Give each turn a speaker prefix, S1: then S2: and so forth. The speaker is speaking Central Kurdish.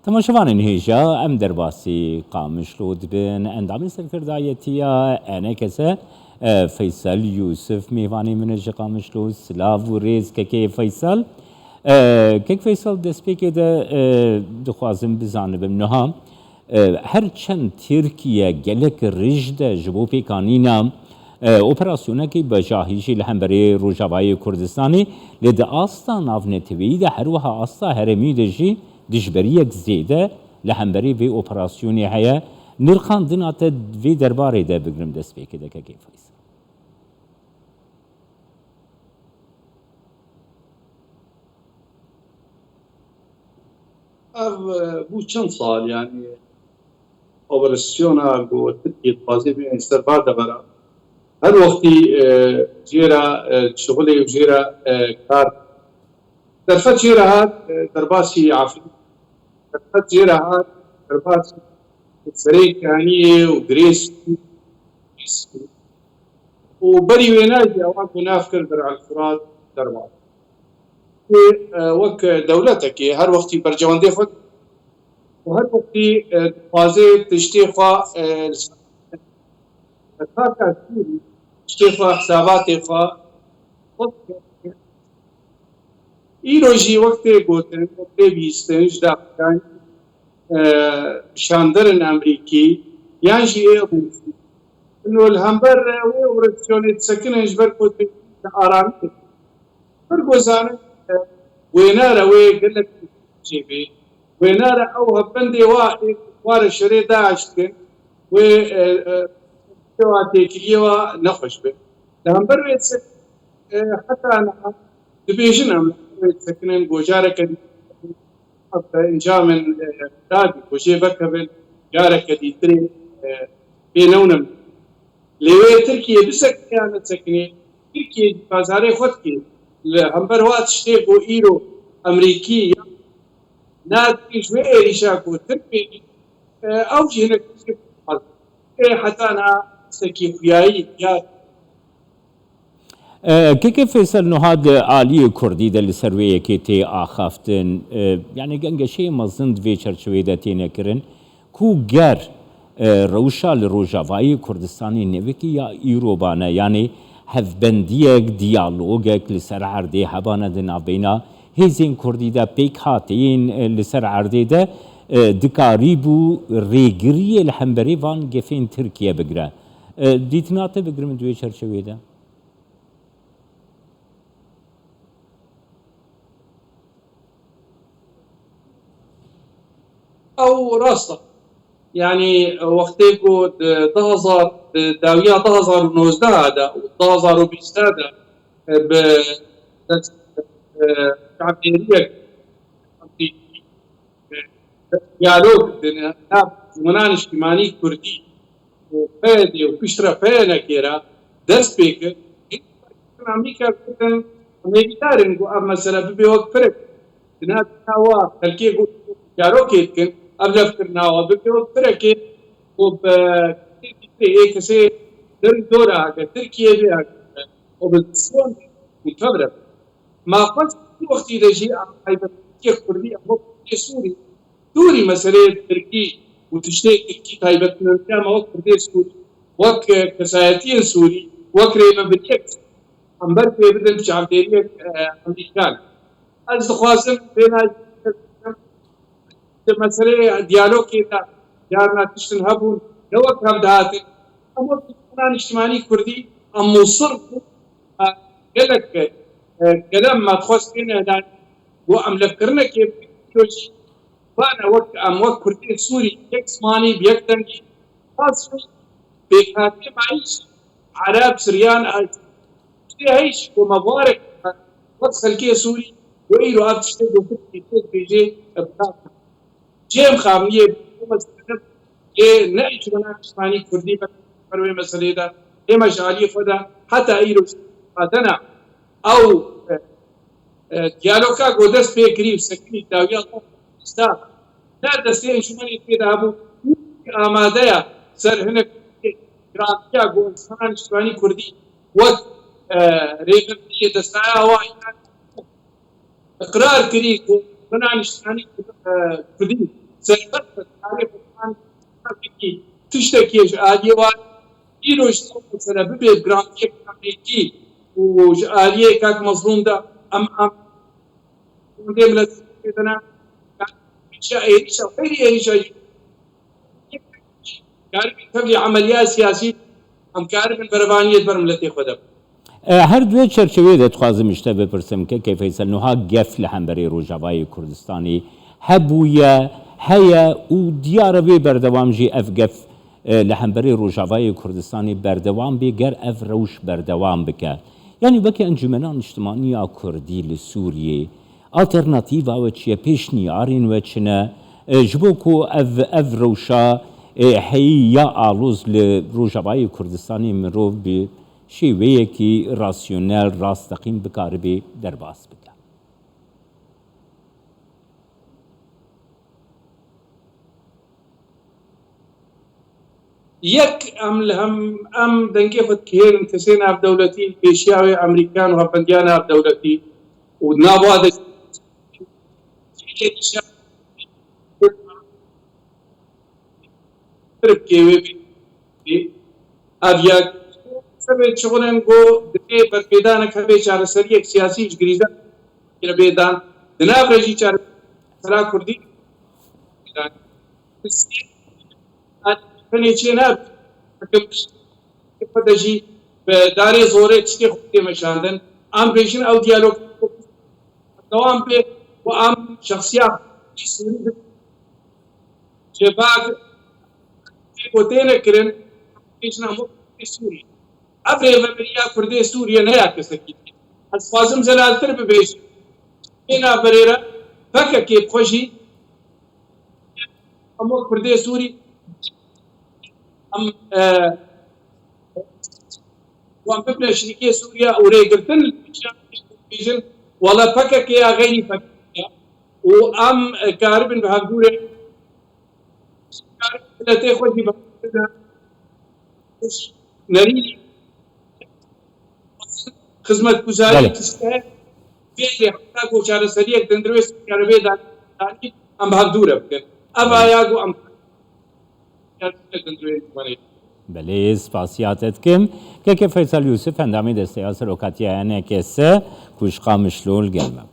S1: تماشاوان هیجا ام در باسی قامشلود بن اندام سرکردایتیا انا کسا فیصل یوسف میوانی منج قامشلود سلاو و ریز که فیصل که فیصل دست پیک ده دخوازم بزانه بم نها هر چند ترکیه گلک رجده جبو پیکانینا اپراسیونه که بجاهیشی لهمبری روجاوای کردستانی لده آستا نافنتوی ده هر وها آستا هرمی دجی دجبریک زیده لهمبری وی اپراسیونی هیا نرخان دنات وی درباره ده بگرم دست پیک ده که فیصل
S2: بو چند سال يعني اوبراسيونا جو تركي بازي بين استرباد برا هر وقتي جيرا شغلي وجيرا كار درفت جيرا هاد درباسي عفري درفت جيرا هاد درباسي فريق يعني وجريس وبري ويناجي اوقات نافكر درع الفرات دربات وك دولتك هر وقتي برجواندي خد وهر وقتي بازي تشتي خوا خاطر تشتي خوا حساباتي خوا ایروژی وقتی گوتن وقتی بیستنج داخل شاندرن امریکی یعنی چیه بود؟ إنه الهمبر ورسيوني تسكن جبر كوت آرامي فرقوزان وينارا قال لك جيبي وينارا أو هبندي وار شري داشتن و تيكليوا نخش به الهمبر حتى أنا دبيجنا تسكنين بوجارة كدي إنجا من دادي وشي بكبل جارة كدي تري بينونم لوي تركيا بسكني أنا تسكني تركيا بازاري خدكي همبر وقت شتيكو إيرو أمريكي نادي شوي ريشاكو تركي أو جهنك حتى أنا سكي خيائي يا
S1: كيف فيصل نهاد عالي كردي دل سروية كي آخافتن يعني جنگ شيء مزند في چرچوي ده تينكرن كو گر روشا لروجاوای کردستانی نوکی یا ایروبانه یعنی هفبندیک دیالوگک لسر عرده هبانه دنا بینا هزین کردی ده پیک هاتین لسر عرده ده دکاری بو ریگری الحنبری وان گفین ترکیه بگره دیتناته بگرم دوی چرچوی ده
S2: أو راسته يعني وقتيكو تغزر داوية تغزر ونوزده هذا وتغزر وبيستاده تعبيرية ديالوج زمانان اجتماعي كردي وفادي وكشرة فانا كيرا درس بيك أمريكا كتن أمريكارن مثلا بيوك فرق دنات هوا هلكي ديالوج كتن قبل فكرنا وبكره تركي وب كسي دورة تركيا بها وبالصون متفرق ما قلت وقت إذا جاء أيضا كردي أو سوري سوري مسألة تركي وتشتي تركي تايبت من كام وقت كردي سوري وك كسائتين سوري وكريم باليكس أمبر في بدل شعبية أمريكان أصدقائي بين مسألة ديالوج كذا جارنا تشتن هبون لو كم دهاتن أما كنا اجتماعي كردي أم مصر قالك كلام ما تخص فينا ده وأم لفكرنا كيف يوجي فأنا وقت أم وقت كردي سوري يكس ماني بيكتنجي خاص بيكاتي معيش عرب سريان عايش ومبارك وقت خلكي سوري وإيرو أبتشتي وفكري بيجي جيم خامنية بمسألة نعيش ونا إسماني كردي بروي مسألة ده إما جالي فدا حتى أيرو هذانا أو ديالوكا قدس بيكريف سكني داوية استا لا دستين شو مني كده أبو آمادة سر هناك جرافيا قول إسمان إسماني كردي وقت ريفنتي دستايا هوا إقرار كريكو بنا إسماني كردي سربت تعرف عن تشتكيش آلية وإيروش مثلا ببي جرانتي أمريكي وآلية كاك مظلوم ده أم ديم لسنا إيش كارب تبلي عمليات سياسية أم كارب بربانية برملتي خدا
S1: هر دوی چرچوی دخوازم اشته بپرسم که فیصل نوها گف لحنبری روجاوای کردستانی هبویا هيا و دیار بی بردوام جی اف گف لحنبری روجاوای کردستانی بردوام بی گر اف روش بردوام بکه يعني بكي انجمنان اجتماعية كردي لسوريا الترناتيفا وتشي بيشنيارين وتشنا جبوكو اف روشا هي يا آلوز لروجاوای كردستاني مروف بشيويكي راسيونيل راستقيم بكاربي درباس بكا
S2: يك ام لهم ام دنگي خد كهير انتسينا بدولتي بيشياوي امريكان وهبنديانا بدولتي ونابواد ابيا سبب شغلن گو دني پر پیدان کبه چار سری ایک سیاسی گریزا کر بیدان دنا برجی چار سرا کردی فنيتشينات فدجي بداري زوري تشتي خطي مشاندن ام بيشن او ديالوج دوام به وام شخصيات شباب كوتين كرن بيشنا مو سوري ابري وبريا كردي سوريا نيا كسكي اسفازم زلالتر ببيش هنا بريرا فكا كيف خوشي امو كردي سوري ام وام ببنا شركية سوريا وريقرتن الفيجن ولا فكك يا غيري فكك وام كاربن بهاجورة لا تاخذ بهاجورة نريد خدمة گزاري تستاهل في حتى كوشارة سريع تندروس كاربي داني ام بهاجورة بكن ابا ياغو ام
S1: بله سپاسیاتت کم که فیصل یوسف اندامی دسته سروکاتی اینه که سه کشقا مشلول گلمه